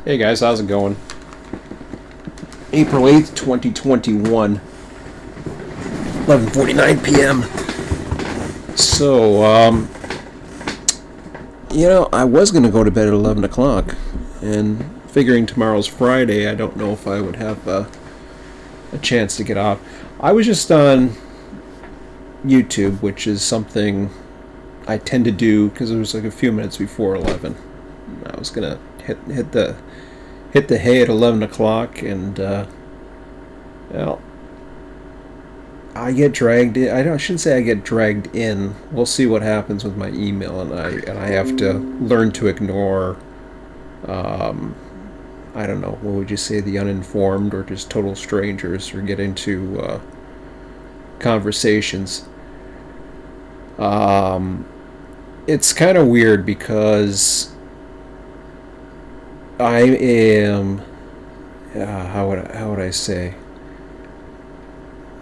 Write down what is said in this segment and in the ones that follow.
Hey guys, how's it going? April 8th, 2021, 11:49 p.m. So, I was going to go to bed at 11 o'clock, and figuring tomorrow's Friday, I don't know if I would have a chance to get off. I was just on YouTube, which is something I tend to do because it was like a few minutes before 11. I was going to hit the hay at 11 o'clock, and well, I get dragged in. I shouldn't say I get dragged in. We'll see what happens with my email, and I have to learn to ignore. Um, I don't know. What would you say? The uninformed, or just total strangers, or get into conversations. Um, it's kind of weird because I am. How would I say?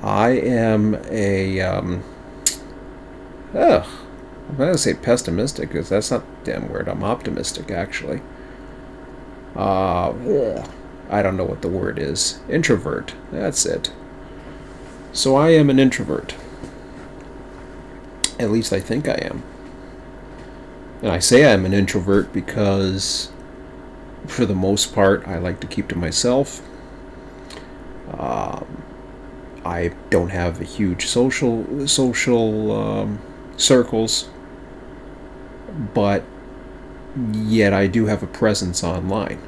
I am a ugh, I'm gonna say pessimistic because that's not the damn word. I'm optimistic actually. Uh, I don't know what the word is. Introvert. That's it. So I am an introvert. At least I think I am. And I say I'm an introvert because, for the most part, I like to keep to myself. Um, I don't have a huge social circles, but yet I do have a presence online,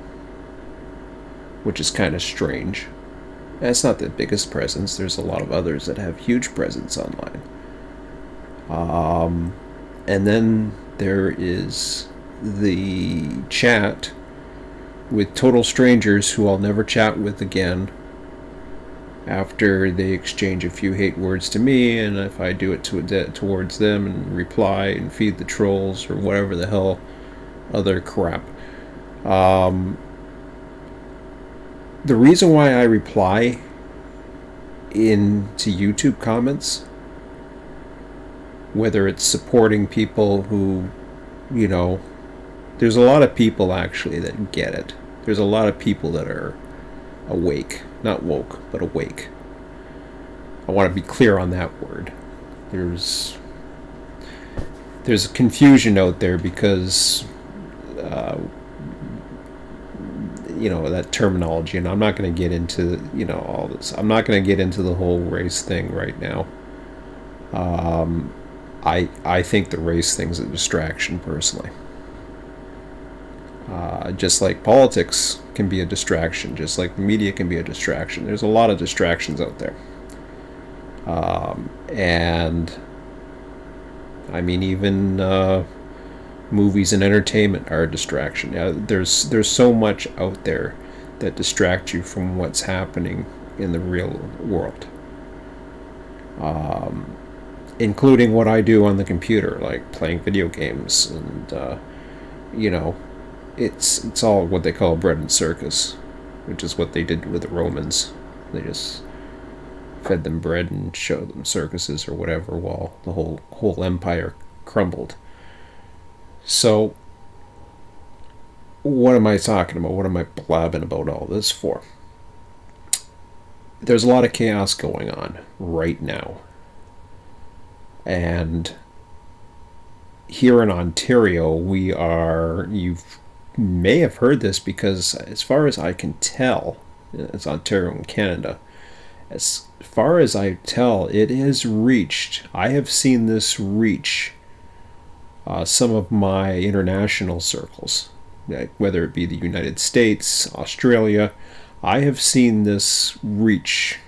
which is kind of strange. And it's not the biggest presence. There's a lot of others that have huge presence online. Um, and then there is the chat with total strangers who I'll never chat with again after they exchange a few hate words to me, and if I do it towards them and reply and feed the trolls or whatever the hell other crap. Um, the reason why I reply into YouTube comments, whether it's supporting people who, you know, there's a lot of people actually that get it. There's a lot of people that are awake, not woke, but awake. I want to be clear on that word. There's there's confusion out there because uh, that terminology, and I'm not going to get into all this. I'm not going to get into the whole race thing right now. Um, I think the race thing's a distraction personally. Just like politics can be a distraction, just like the media can be a distraction. There's a lot of distractions out there. And I mean, even movies and entertainment are a distraction. There's so much out there that distracts you from what's happening in the real world, um, including what I do on the computer, like playing video games, and you know, it's all what they call bread and circus, which is what they did with the Romans. They just fed them bread and showed them circuses or whatever while the whole empire crumbled. So what am I talking about? What am I blabbing about all this for? There's a lot of chaos going on right now. And here in Ontario, you may have heard this because, as far as I can tell, it's Ontario in Canada. As far as I tell, it has reached, I have seen this reach some of my international circles, whether it be the United States, Australia. I have seen this reach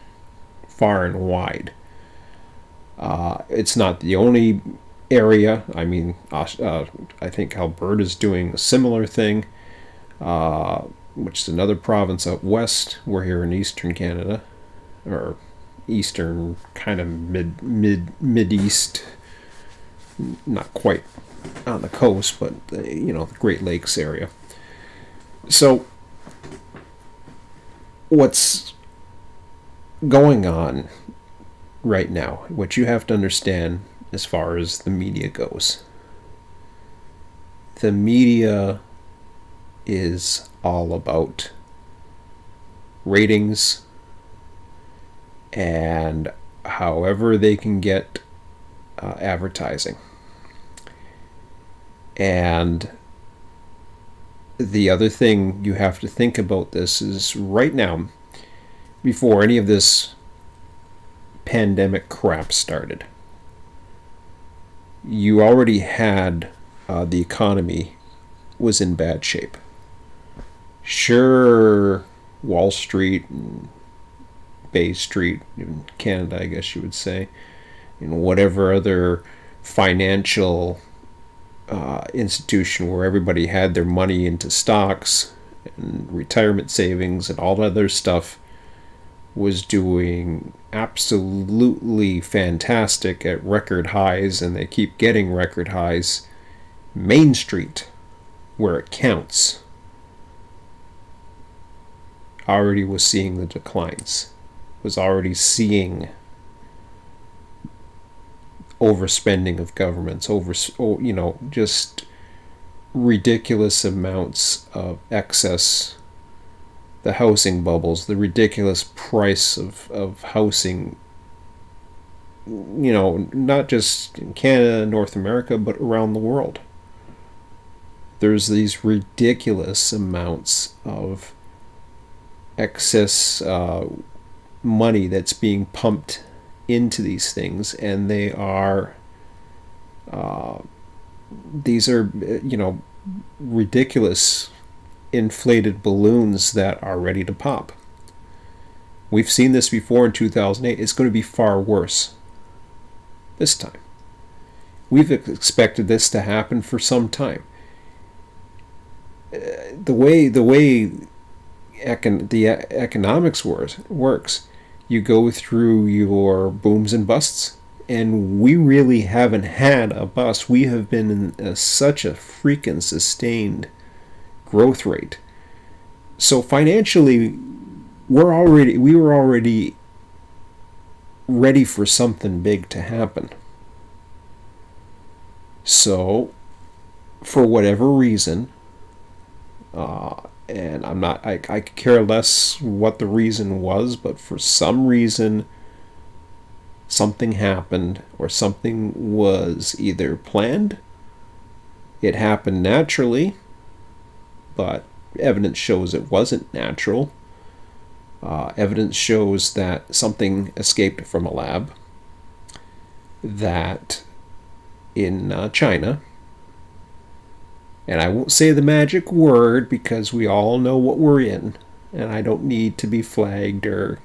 far and wide. It's not the only area. I mean, I think Alberta's doing a similar thing, which is another province out west. We're here in eastern Canada, or eastern, kind of mid east, not quite on the coast, but the Great Lakes area. So what's going on right now, what you have to understand as far as the media goes, the media is all about ratings and however they can get advertising. And the other thing you have to think about this is right now, before any of this pandemic crap started, you already had the economy was in bad shape. Sure, Wall Street and Bay Street in Canada, I guess you would say, and whatever other financial institution where everybody had their money into stocks and retirement savings and all that other stuff was doing absolutely fantastic at record highs, and they keep getting record highs. Main Street, where it counts, already was seeing the declines, was already seeing overspending of governments, just ridiculous amounts of excess, the housing bubbles, the ridiculous price of housing, not just in Canada, North America, but around the world. There's these ridiculous amounts of excess money that's being pumped into these things, and these are ridiculous inflated balloons that are ready to pop. We've seen this before in 2008. It's going to be far worse this time. We've expected this to happen for some time. The way the economics works, you go through your booms and busts, and we really haven't had a bust. We have been in such a freaking sustained growth rate. So financially, we were already ready for something big to happen. So, for whatever reason, and I could care less what the reason was, but for some reason, something happened, or something was either planned, it happened naturally, but evidence shows it wasn't natural. Evidence shows that something escaped from a lab, that in China, and I won't say the magic word because we all know what we're in, and I don't need to be flagged or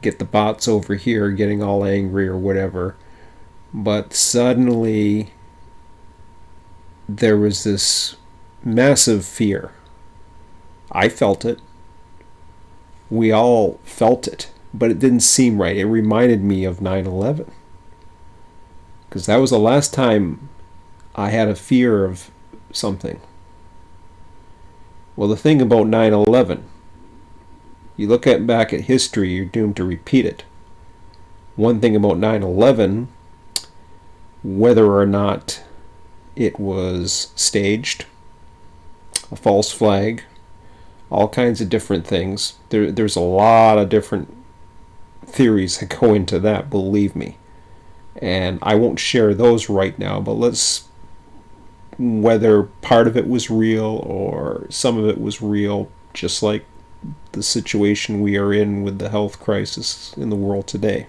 get the bots over here getting all angry or whatever, but suddenly there was this massive fear. I felt it. We all felt it, but it didn't seem right. It reminded me of 9/11, because that was the last time I had a fear of something. Well, the thing about 9/11, you look back at history, you're doomed to repeat it. One thing about 9/11, whether or not it was staged, a false flag, all kinds of different things. There's a lot of different theories that go into that, believe me. And I won't share those right now, but whether part of it was real or some of it was real, just like the situation we are in with the health crisis in the world today.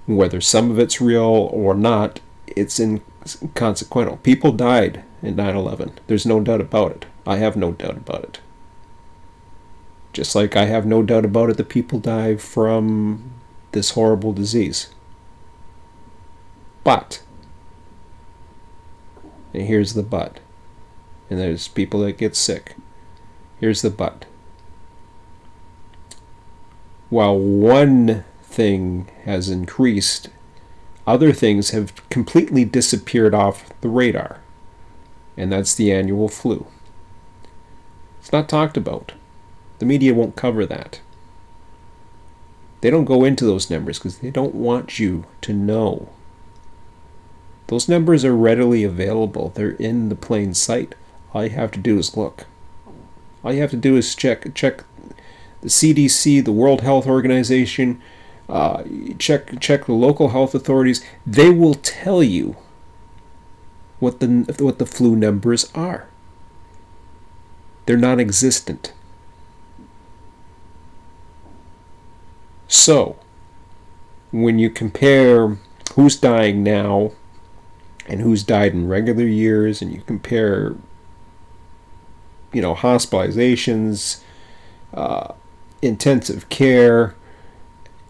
Whether some of it's real or not, it's inconsequential. People died in 9/11. There's no doubt about it. I have no doubt about it. Just like I have no doubt about it that people die from this horrible disease. But, and here's the but, and there's people that get sick. Here's the but. While one thing has increased, other things have completely disappeared off the radar, and that's the annual flu. It's not talked about. The media won't cover that. They don't go into those numbers because they don't want you to know. Those numbers are readily available. They're in the plain sight. All you have to do is look. All you have to do is check the CDC, the World Health Organization, check the local health authorities. They will tell you what the flu numbers are. They're non-existent. So, when you compare who's dying now and who's died in regular years, and you compare, hospitalizations, intensive care,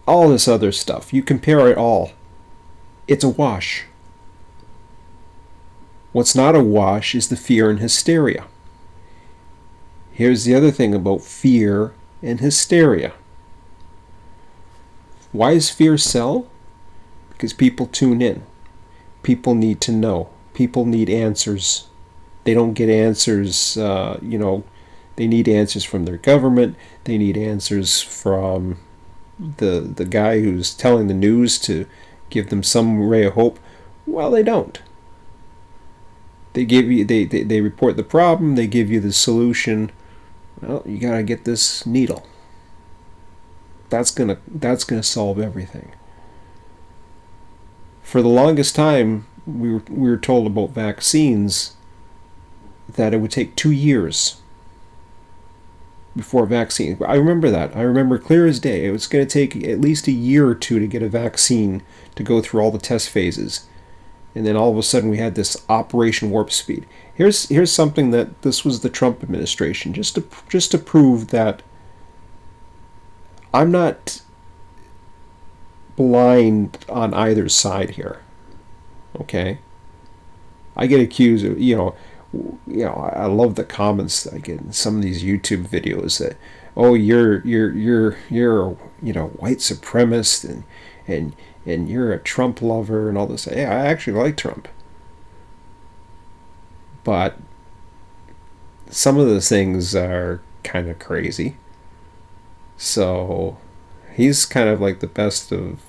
all this other stuff, you compare it all, it's a wash. What's not a wash is the fear and hysteria. Here's the other thing about fear and hysteria. Why does fear sell? Because people tune in. People need to know. People need answers. They don't get answers, they need answers from their government. They need answers from the guy who's telling the news to give them some ray of hope. Well, they don't. They give you, they report the problem. They give you the solution. Well, you gotta get this needle. That's gonna solve everything. For the longest time, we were told about vaccines that it would take 2 years before a vaccine. I remember that. I remember clear as day. It was going to take at least a year or two to get a vaccine to go through all the test phases. And then all of a sudden we had this Operation Warp Speed. Here's something that this was the Trump administration, just to prove that I'm not blind on either side here. Okay? I get accused of, I love the comments that I get in some of these YouTube videos that, oh, you're a white supremacist and you're a Trump lover and all this. Hey, I actually like Trump. But some of the things are kind of crazy. So he's kind of like the best of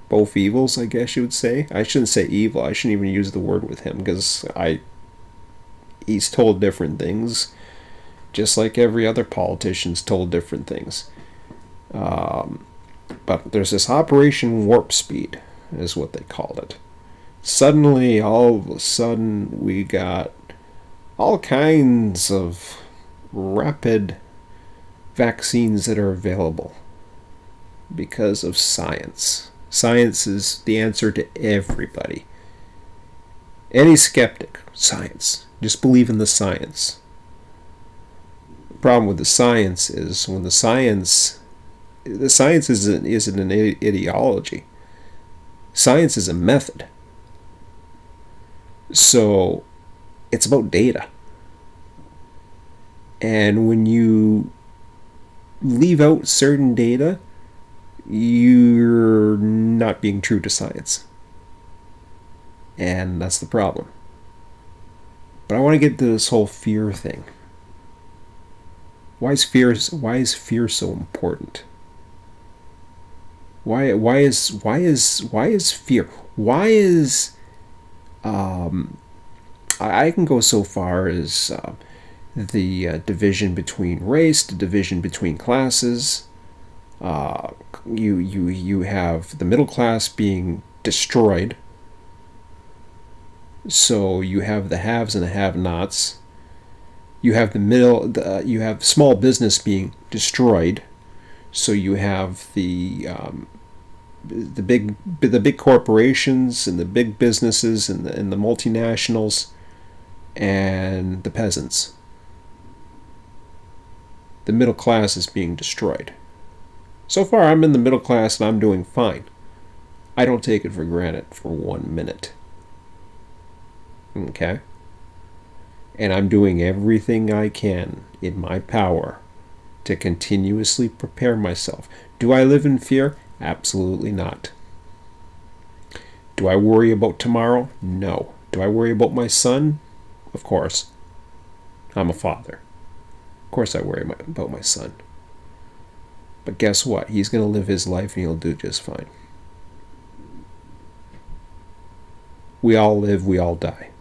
both evils, I guess you would say. I shouldn't say evil. I shouldn't even use the word with him because he's told different things, just like every other politician's told different things. But there's this Operation Warp Speed, is what they called it. Suddenly, all of a sudden, we got all kinds of rapid vaccines that are available because of science. Science is the answer to everybody. Any skeptic, science. Just believe in the science. The problem with the science is when the science isn't an ideology. Science is a method. So it's about data. And when you leave out certain data, you're not being true to science. And that's the problem. But I want to get to this whole fear thing. Why is fear so important? Why is fear? Why is I can go so far as the division between race, the division between classes. You have the middle class being destroyed. So you have the haves and the have-nots. You have you have small business being destroyed. So you have the big corporations and the big businesses and the multinationals and the peasants. The middle class is being destroyed. So far, I'm in the middle class and I'm doing fine. I don't take it for granted for 1 minute. Okay? And I'm doing everything I can in my power to continuously prepare myself. Do I live in fear? Absolutely not. Do I worry about tomorrow? No. Do I worry about my son? Of course. I'm a father. Of course I worry about my son. But guess what? He's going to live his life and he'll do just fine. We all live, we all die.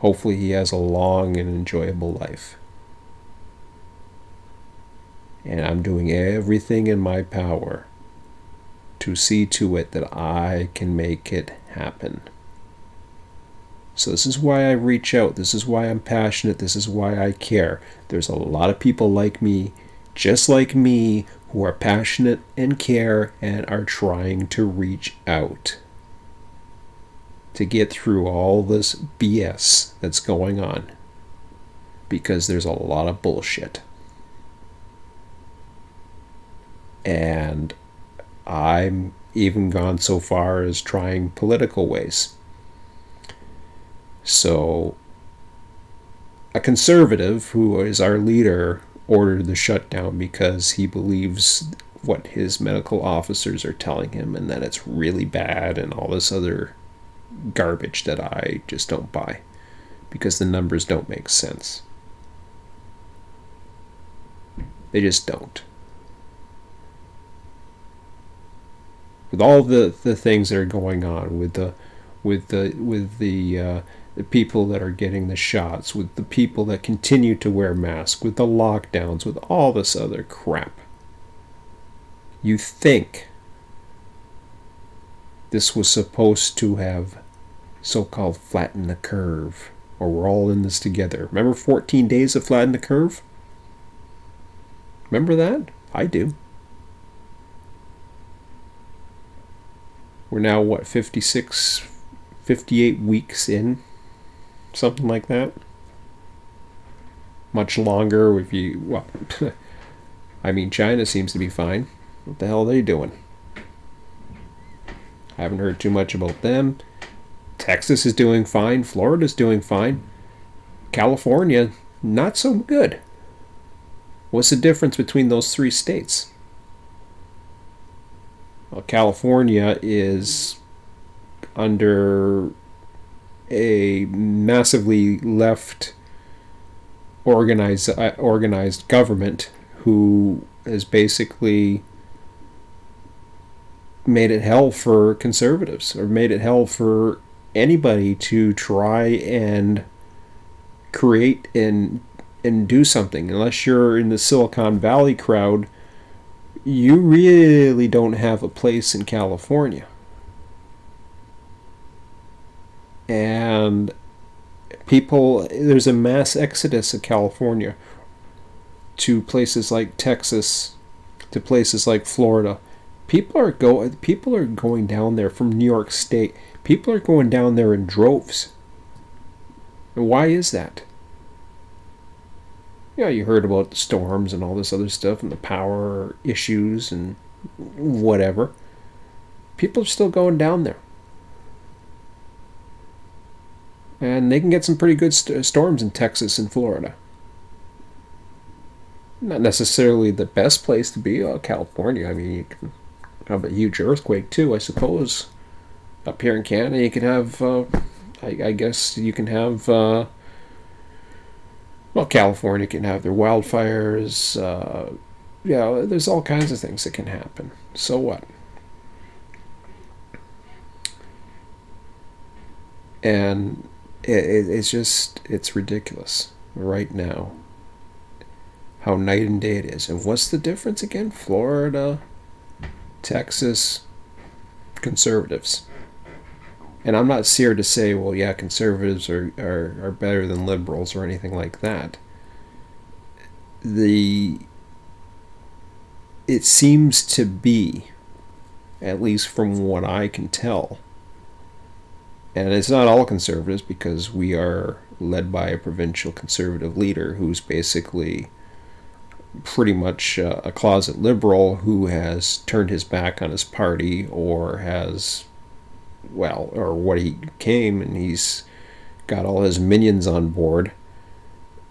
Hopefully he has a long and enjoyable life. And I'm doing everything in my power to see to it that I can make it happen. So this is why I reach out. This is why I'm passionate. This is why I care. There's a lot of people like me, just like me, who are passionate and care and are trying to reach out to get through all this BS that's going on, because there's a lot of bullshit. And I'm even gone so far as trying political ways. So a conservative who is our leader ordered the shutdown because he believes what his medical officers are telling him, and that it's really bad and all this other garbage that I just don't buy, because the numbers don't make sense. They just don't. With all the things that are going on, with the people that are getting the shots, with the people that continue to wear masks, with the lockdowns, with all this other crap, you think this was supposed to have so-called flattened the curve, or we're all in this together. Remember 14 days of flatten the curve? Remember that? I do. We're now, what, 56, 58 weeks in? Something like that. Much longer if you, well, I mean, China seems to be fine. What the hell are they doing? I haven't heard too much about them. Texas is doing fine. Florida's doing fine. California, not so good. What's the difference between those three states? Well, California is under a massively left organized government who has basically made it hell for conservatives, or made it hell for anybody to try and create and do something. Unless you're in the Silicon Valley crowd, you really don't have a place in California. And there's a mass exodus of California to places like Texas, to places like Florida. People are going down there from New York State. People are going down there in droves. And why is that? Yeah, you heard about the storms and all this other stuff and the power issues and whatever. People are still going down there. And they can get some pretty good storms in Texas and Florida. Not necessarily the best place to be, California. I mean, you can have a huge earthquake too, I suppose. Up here in Canada, you can have, I guess you can have, well, California can have their wildfires. Yeah, there's all kinds of things that can happen. So what? And it's ridiculous right now how night and day it is. And what's the difference again? Florida, Texas, conservatives. And I'm not here to say, well, yeah, conservatives are better than liberals or anything like that. It seems to be, at least from what I can tell, and it's not all conservatives, because we are led by a provincial conservative leader who's basically pretty much a closet liberal who has turned his back on his party, or has, well, or what he became, and he's got all his minions on board.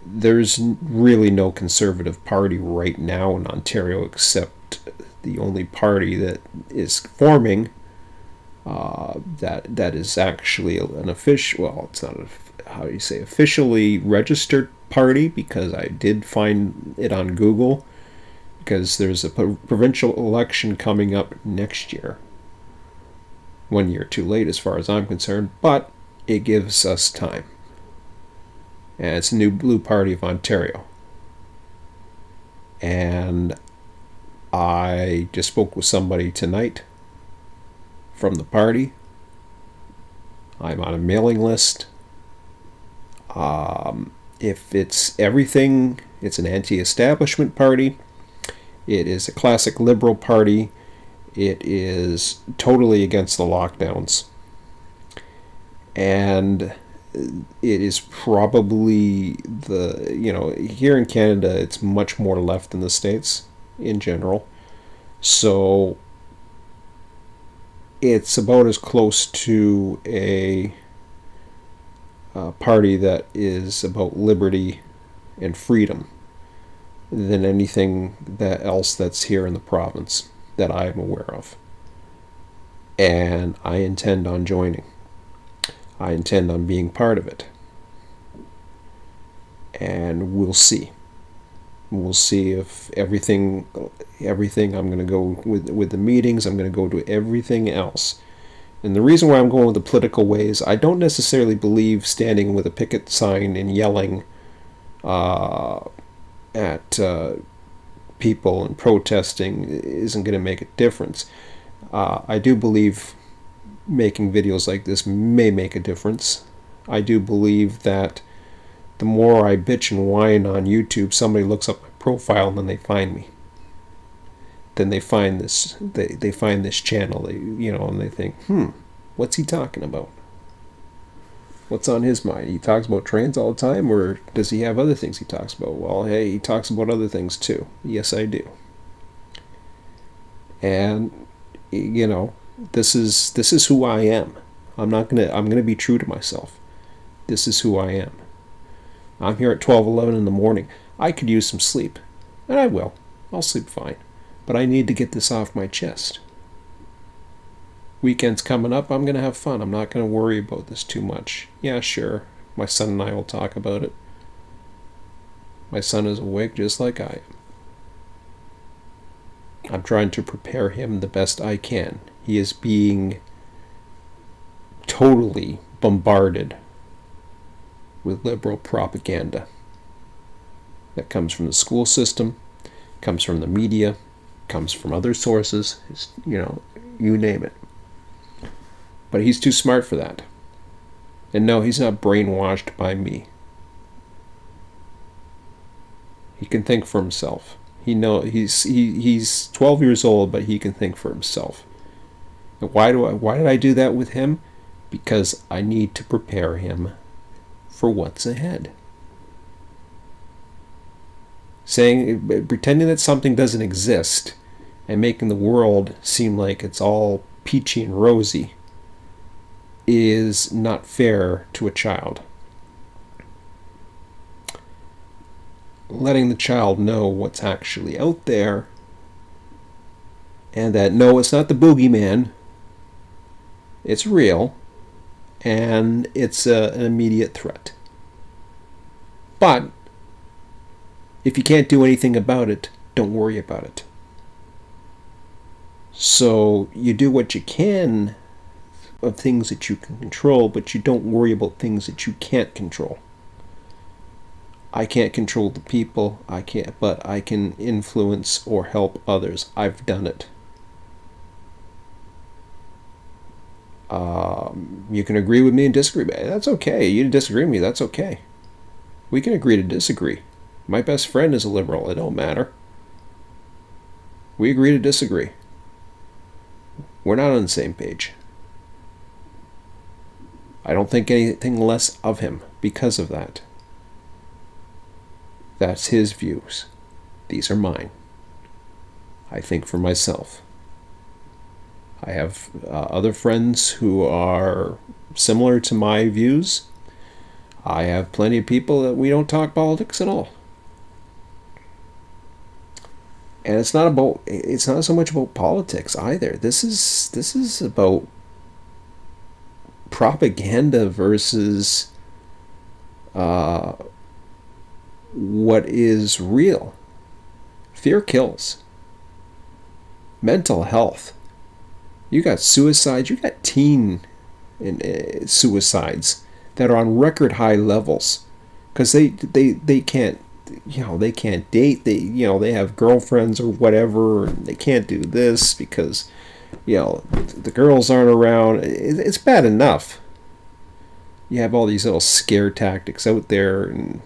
There's really no conservative party right now in Ontario, except the only party that is forming, that is actually an official, well, it's not how do you say, officially registered party, because I did find it on Google, because there's a provincial election coming up next year. 1 year too late as far as I'm concerned, but it gives us time. and it's the New Blue Party of Ontario. And I just spoke with somebody tonight from the party. I'm on a mailing list. If it's everything, it's an anti-establishment party. It is a classic liberal party. It is totally against the lockdowns. And it is probably here in Canada, it's much more left than the States in general. So it's about as close to a party that is about liberty and freedom than anything else that's here in the province that I am aware of. And I intend on joining. I intend on being part of it. And we'll see. We'll see if everything I'm going to go with the meetings, I'm going to go to everything else. And the reason why I'm going with the political ways, I don't necessarily believe standing with a picket sign and yelling at people and protesting isn't going to make a difference. I do believe making videos like this may make a difference. I do believe that the more I bitch and whine on YouTube, somebody looks up my profile and then they find me. Then they find this. They find this channel. And they think, what's he talking about? What's on his mind? He talks about trains all the time, or does he have other things he talks about? Well, hey, he talks about other things too. Yes, I do. And this is who I am. I'm gonna be true to myself. This is who I am. I'm here at 12:11 in the morning. I could use some sleep, and I will. I'll sleep fine. But I need to get this off my chest. Weekend's coming up. I'm going to have fun. I'm not going to worry about this too much. Yeah, sure. My son and I will talk about it. My son is awake just like I am. I'm trying to prepare him the best I can. He is being totally bombarded with liberal propaganda that comes from the school system, comes from the media, comes from other sources, you name it. But he's too smart for that. And no, he's not brainwashed by me. He can think for himself. He's 12 years old, but he can think for himself. And why did I do that with him? Because I need to prepare him for what's ahead. Pretending that something doesn't exist and making the world seem like it's all peachy and rosy is not fair to a child. Letting the child know what's actually out there, and that no, it's not the boogeyman, it's real, and it's an immediate threat. But if you can't do anything about it, don't worry about it. So you do what you can of things that you can control, but you don't worry about things that you can't control. I can't control the people, but I can influence or help others. I've done it. You can agree with me and disagree. That's okay. You disagree with me, that's okay. We can agree to disagree. My best friend is a liberal. It don't matter. We agree to disagree. We're not on the same page. I don't think anything less of him because of that. That's his views. These are mine. I think for myself. I have other friends who are similar to my views. I have plenty of people that we don't talk politics at all. And it's not so much about politics either. This is about propaganda versus what is real. Fear kills. Mental health. You got suicides. You got teen suicides that are on record high levels. because they can't, they can't date. They have girlfriends or whatever, and they can't do this because the girls aren't around. It's bad enough. You have all these little scare tactics out there, and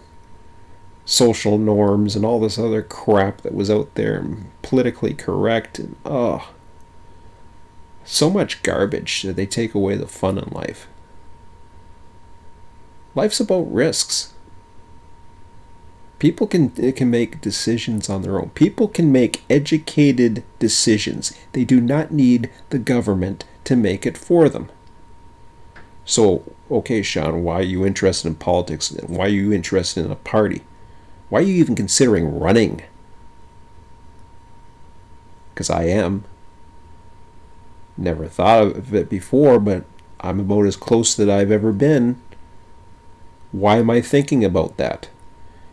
social norms and all this other crap that was out there, and politically correct, and so much garbage that they take away the fun in life. Life's about risks. People can make decisions on their own. People can make educated decisions. They do not need the government to make it for them. So, okay, Sean, why are you interested in politics? Why are you interested in a party? Why are you even considering running? Because I am. Never thought of it before, but I'm about as close that I've ever been. Why am I thinking about that?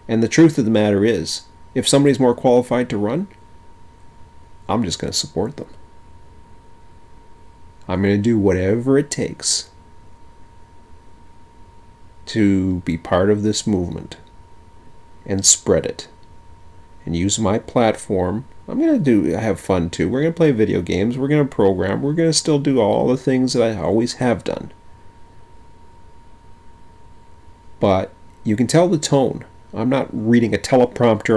And the truth of the matter is, if somebody's more qualified to run, I'm just going to support them. I'm going to do whatever it takes to be part of this movement and spread it and use my platform. I'm going to have fun too. We're going to play video games. We're going to program. We're going to still do all the things that I always have done. But you can tell the tone. I'm not reading a teleprompter.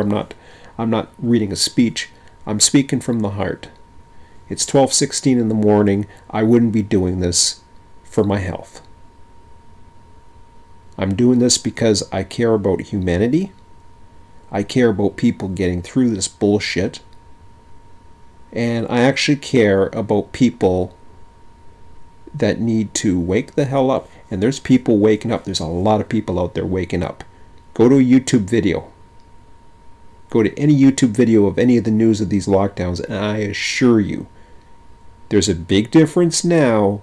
I'm not reading a speech. I'm speaking from the heart. It's 12:16 in the morning. I wouldn't be doing this for my health. I'm doing this because I care about humanity. I care about people getting through this bullshit. And I actually care about people that need to wake the hell up. And there's people waking up. There's a lot of people out there waking up. Go to a YouTube video. Go to any YouTube video of any of the news of these lockdowns, and I assure you, there's a big difference now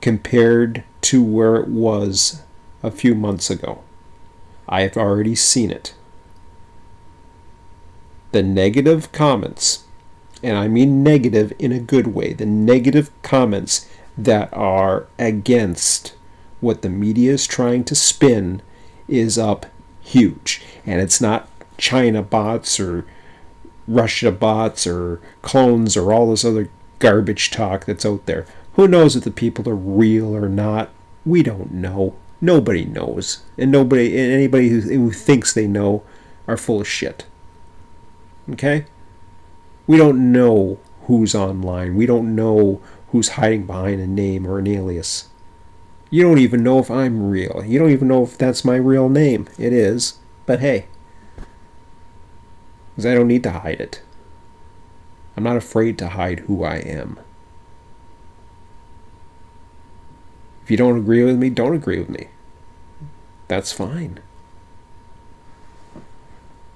compared to where it was a few months ago. I have already seen it. The negative comments, and I mean negative in a good way, the negative comments that are against what the media is trying to spin is up huge. And it's not China bots or Russia bots or clones or all this other garbage talk that's out there. Who knows if the people are real or not? We don't know. Nobody knows. And anybody who thinks they know are full of shit. Okay? We don't know who's online. We don't know who's hiding behind a name or an alias. You don't even know if I'm real. You don't even know if that's my real name. It is. But hey. Because I don't need to hide it. I'm not afraid to hide who I am. If you don't agree with me, don't agree with me. That's fine.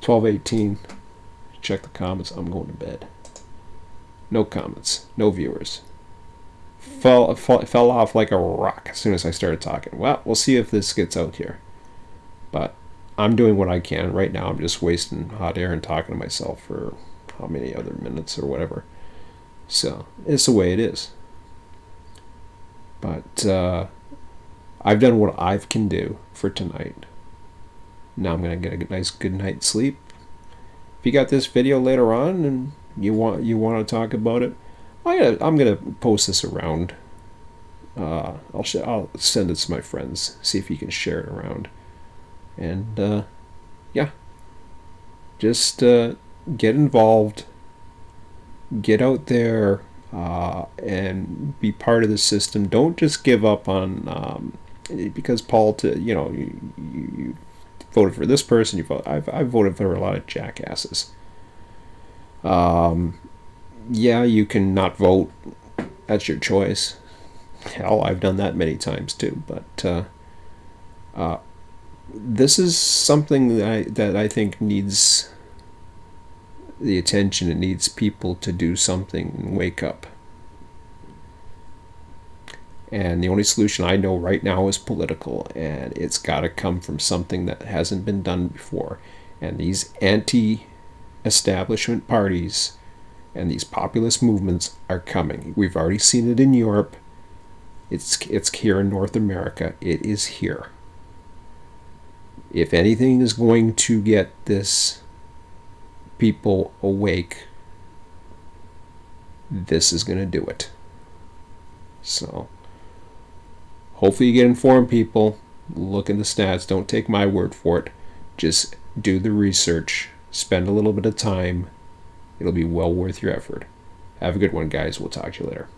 12:18. Check the comments. I'm going to bed. No comments. No viewers. Fell off like a rock as soon as I started talking. Well, we'll see if this gets out here. But I'm doing what I can. Right now I'm just wasting hot air and talking to myself for how many other minutes or whatever. So, it's the way it is. But I've done what I can do for tonight. Now I'm going to get a nice good night's sleep. If you got this video later on and you want to talk about it, I'm gonna post this around. I'll send it to my friends. See if you can share it around. And yeah, just get involved. Get out there and be part of the system. Don't just give up on because you voted for this person. I've voted for a lot of jackasses. Yeah, you can not vote. That's your choice. Hell, I've done that many times too. But this is something that I think needs the attention. It needs people to do something and wake up. And the only solution I know right now is political, and it's got to come from something that hasn't been done before. And these anti-establishment parties and these populist movements are coming. We've already seen it in Europe. It's here in North America. It is here. If anything is going to get this people awake, this is going to do it. So hopefully you get informed, people. Look in the stats. Don't take my word for it. Just do the research. Spend a little bit of time. It'll be well worth your effort. Have a good one, guys. We'll talk to you later.